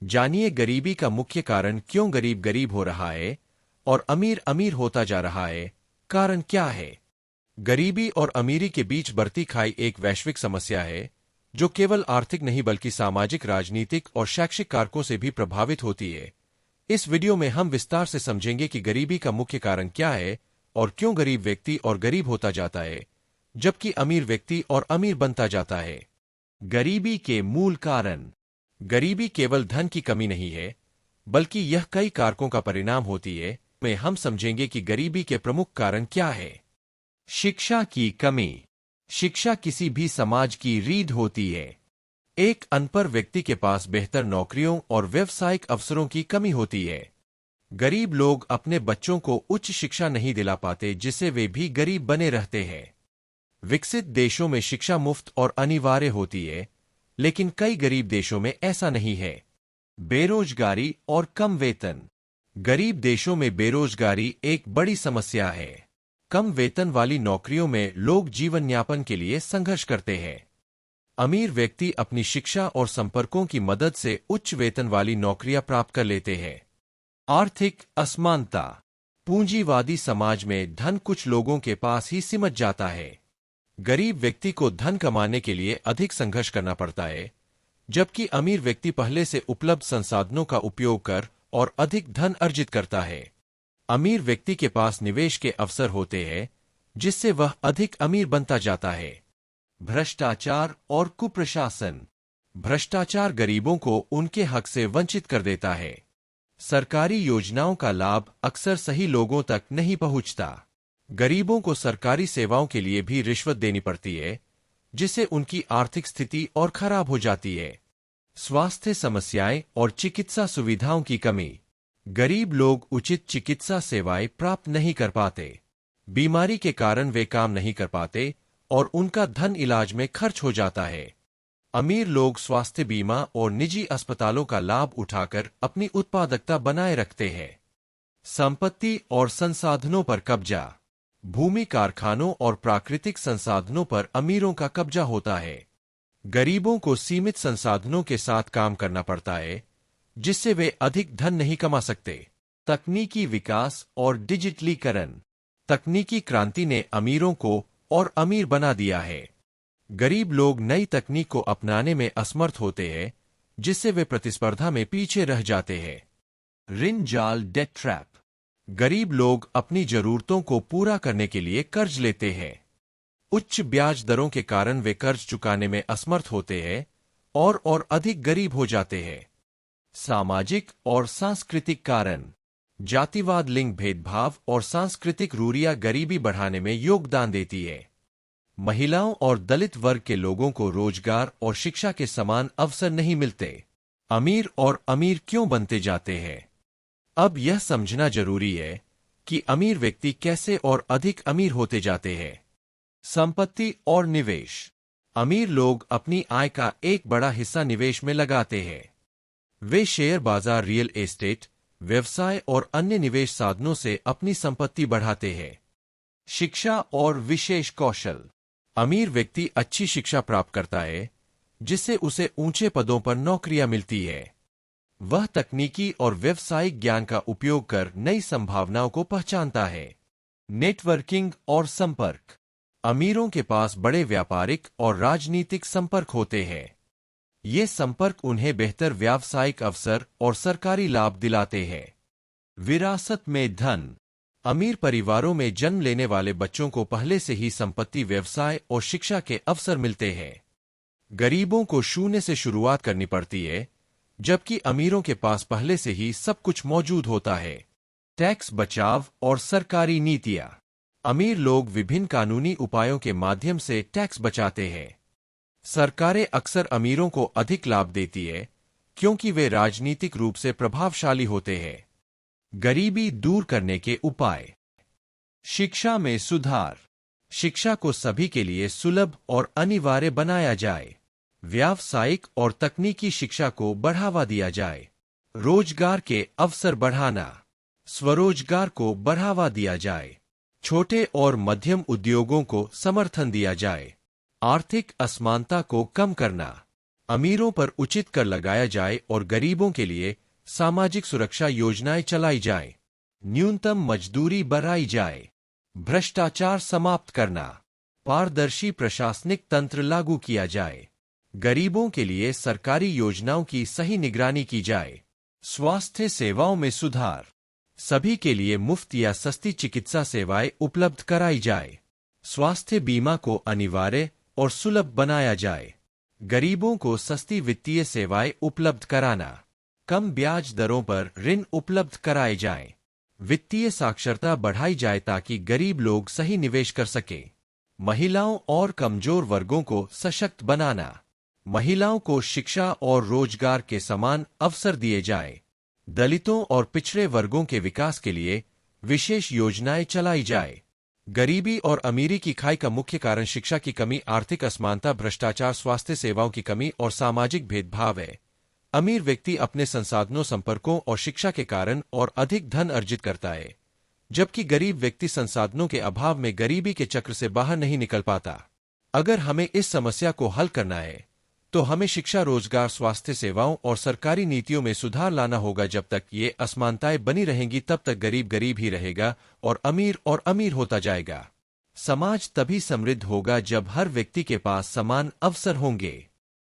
जानिए गरीबी का मुख्य कारण, क्यों गरीब गरीब हो रहा है और अमीर अमीर होता जा रहा है। कारण क्या है? गरीबी और अमीरी के बीच बढ़ती खाई एक वैश्विक समस्या है जो केवल आर्थिक नहीं बल्कि सामाजिक, राजनीतिक और शैक्षिक कारकों से भी प्रभावित होती है। इस वीडियो में हम विस्तार से समझेंगे कि गरीबी का मुख्य कारण क्या है और क्यों गरीब व्यक्ति और गरीब होता जाता है जबकि अमीर व्यक्ति और अमीर बनता जाता है। गरीबी के मूल कारण। गरीबी केवल धन की कमी नहीं है बल्कि यह कई कारकों का परिणाम होती है। में हम समझेंगे कि गरीबी के प्रमुख कारण क्या है। शिक्षा की कमी। शिक्षा किसी भी समाज की रीढ़ होती है। एक अनपढ़ व्यक्ति के पास बेहतर नौकरियों और व्यावसायिक अवसरों की कमी होती है। गरीब लोग अपने बच्चों को उच्च शिक्षा नहीं दिला पाते जिससे वे भी गरीब बने रहते हैं। विकसित देशों में शिक्षा मुफ्त और अनिवार्य होती है लेकिन कई गरीब देशों में ऐसा नहीं है। बेरोजगारी और कम वेतन। गरीब देशों में बेरोजगारी एक बड़ी समस्या है। कम वेतन वाली नौकरियों में लोग जीवन यापन के लिए संघर्ष करते हैं। अमीर व्यक्ति अपनी शिक्षा और संपर्कों की मदद से उच्च वेतन वाली नौकरियां प्राप्त कर लेते हैं। आर्थिक असमानता। पूंजीवादी समाज में धन कुछ लोगों के पास ही सिमट जाता है। गरीब व्यक्ति को धन कमाने के लिए अधिक संघर्ष करना पड़ता है जबकि अमीर व्यक्ति पहले से उपलब्ध संसाधनों का उपयोग कर और अधिक धन अर्जित करता है। अमीर व्यक्ति के पास निवेश के अवसर होते हैं जिससे वह अधिक अमीर बनता जाता है। भ्रष्टाचार और कुप्रशासन। भ्रष्टाचार गरीबों को उनके हक से वंचित कर देता है। सरकारी योजनाओं का लाभ अक्सर सही लोगों तक नहीं पहुंचता। गरीबों को सरकारी सेवाओं के लिए भी रिश्वत देनी पड़ती है जिससे उनकी आर्थिक स्थिति और खराब हो जाती है। स्वास्थ्य समस्याएं और चिकित्सा सुविधाओं की कमी। गरीब लोग उचित चिकित्सा सेवाएं प्राप्त नहीं कर पाते। बीमारी के कारण वे काम नहीं कर पाते और उनका धन इलाज में खर्च हो जाता है। अमीर लोग स्वास्थ्य बीमा और निजी अस्पतालों का लाभ उठाकर अपनी उत्पादकता बनाए रखते हैं। संपत्ति और संसाधनों पर कब्जा। भूमि, कारखानों और प्राकृतिक संसाधनों पर अमीरों का कब्जा होता है। गरीबों को सीमित संसाधनों के साथ काम करना पड़ता है जिससे वे अधिक धन नहीं कमा सकते। तकनीकी विकास और डिजिटलीकरण। तकनीकी क्रांति ने अमीरों को और अमीर बना दिया है। गरीब लोग नई तकनीक को अपनाने में असमर्थ होते हैं जिससे वे प्रतिस्पर्धा में पीछे रह जाते हैं। ऋण जाल, डेट ट्रैप। गरीब लोग अपनी जरूरतों को पूरा करने के लिए कर्ज लेते हैं। उच्च ब्याज दरों के कारण वे कर्ज चुकाने में असमर्थ होते हैं और अधिक गरीब हो जाते हैं। सामाजिक और सांस्कृतिक कारण। जातिवाद, लिंग भेदभाव और सांस्कृतिक रूढ़ियां गरीबी बढ़ाने में योगदान देती है। महिलाओं और दलित वर्ग के लोगों को रोजगार और शिक्षा के समान अवसर नहीं मिलते। अमीर और अमीर क्यों बनते जाते हैं? अब यह समझना जरूरी है कि अमीर व्यक्ति कैसे और अधिक अमीर होते जाते हैं। संपत्ति और निवेश। अमीर लोग अपनी आय का एक बड़ा हिस्सा निवेश में लगाते हैं। वे शेयर बाजार, रियल एस्टेट, व्यवसाय और अन्य निवेश साधनों से अपनी संपत्ति बढ़ाते हैं। शिक्षा और विशेष कौशल। अमीर व्यक्ति अच्छी शिक्षा प्राप्त करता है जिससे उसे ऊंचे पदों पर नौकरियां मिलती है। वह तकनीकी और व्यावसायिक ज्ञान का उपयोग कर नई संभावनाओं को पहचानता है। नेटवर्किंग और संपर्क। अमीरों के पास बड़े व्यापारिक और राजनीतिक संपर्क होते हैं। ये संपर्क उन्हें बेहतर व्यावसायिक अवसर और सरकारी लाभ दिलाते हैं। विरासत में धन। अमीर परिवारों में जन्म लेने वाले बच्चों को पहले से ही संपत्ति, व्यवसाय और शिक्षा के अवसर मिलते हैं। गरीबों को शून्य से शुरुआत करनी पड़ती है जबकि अमीरों के पास पहले से ही सब कुछ मौजूद होता है। टैक्स बचाव और सरकारी नीतियां। अमीर लोग विभिन्न कानूनी उपायों के माध्यम से टैक्स बचाते हैं। सरकारें अक्सर अमीरों को अधिक लाभ देती है क्योंकि वे राजनीतिक रूप से प्रभावशाली होते हैं। गरीबी दूर करने के उपाय। शिक्षा में सुधार। शिक्षा को सभी के लिए सुलभ और अनिवार्य बनाया जाए। व्यावसायिक और तकनीकी शिक्षा को बढ़ावा दिया जाए। रोजगार के अवसर बढ़ाना। स्वरोजगार को बढ़ावा दिया जाए। छोटे और मध्यम उद्योगों को समर्थन दिया जाए। आर्थिक असमानता को कम करना। अमीरों पर उचित कर लगाया जाए और गरीबों के लिए सामाजिक सुरक्षा योजनाएं चलाई जाएं। न्यूनतम मजदूरी बढ़ाई जाए। भ्रष्टाचार समाप्त करना। पारदर्शी प्रशासनिक तंत्र लागू किया जाए। गरीबों के लिए सरकारी योजनाओं की सही निगरानी की जाए। स्वास्थ्य सेवाओं में सुधार। सभी के लिए मुफ्त या सस्ती चिकित्सा सेवाएं उपलब्ध कराई जाए। स्वास्थ्य बीमा को अनिवार्य और सुलभ बनाया जाए। गरीबों को सस्ती वित्तीय सेवाएं उपलब्ध कराना। कम ब्याज दरों पर ऋण उपलब्ध कराए जाएं। वित्तीय साक्षरता बढ़ाई जाए ताकि गरीब लोग सही निवेश कर सकें। महिलाओं और कमजोर वर्गों को सशक्त बनाना। महिलाओं को शिक्षा और रोजगार के समान अवसर दिए जाएं। दलितों और पिछड़े वर्गों के विकास के लिए विशेष योजनाएं चलाई जाए। गरीबी और अमीरी की खाई का मुख्य कारण शिक्षा की कमी, आर्थिक असमानता, भ्रष्टाचार, स्वास्थ्य सेवाओं की कमी और सामाजिक भेदभाव है। अमीर व्यक्ति अपने संसाधनों, संपर्कों और शिक्षा के कारण और अधिक धन अर्जित करता है, जबकि गरीब व्यक्ति संसाधनों के अभाव में गरीबी के चक्र से बाहर नहीं निकल पाता। अगर हमें इस समस्या को हल करना है तो हमें शिक्षा, रोजगार, स्वास्थ्य सेवाओं और सरकारी नीतियों में सुधार लाना होगा। जब तक ये असमानताएं बनी रहेंगी तब तक गरीब गरीब ही रहेगा और अमीर होता जाएगा। समाज तभी समृद्ध होगा जब हर व्यक्ति के पास समान अवसर होंगे।